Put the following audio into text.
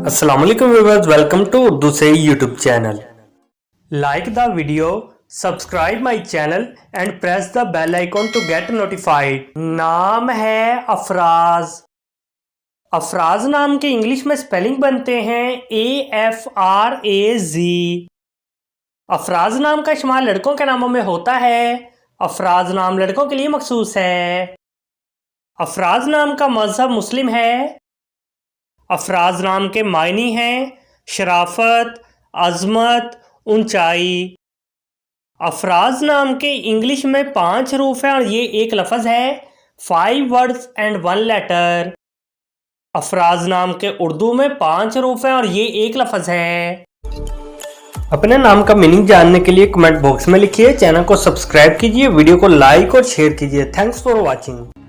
Assalamualaikum viewers, welcome to Urdusy YouTube channel. Like the video, subscribe my channel and press the bell icon to get notified. नाम है अफराज। अफराज नाम के English में spelling बनते हैं AFRAZ। Afraz नाम का इस्तेमाल लड़कों के नामों में होता है। अफराज नाम लड़कों के लिए मखसूस है। अफराज नाम का मजहब मुस्लिम है। अफराज नाम के मायनी हैं शराफत, अज़मत, ऊंचाई। अफराज नाम के इंग्लिश में 5 हरूफ हैं और ये एक लफ्ज़ है। 5 वर्ड्स एंड 1 लेटर। अफराज नाम के उर्दू में 5 हरूफ हैं और ये एक लफ्ज़ है। अपने नाम का मीनिंग जानने के लिए कमेंट बॉक्स में लिखिए। चैनल को सब्सक्राइब कीजिए, वीडियो को लाइक और शेयर कीजिए। Thanks for watching.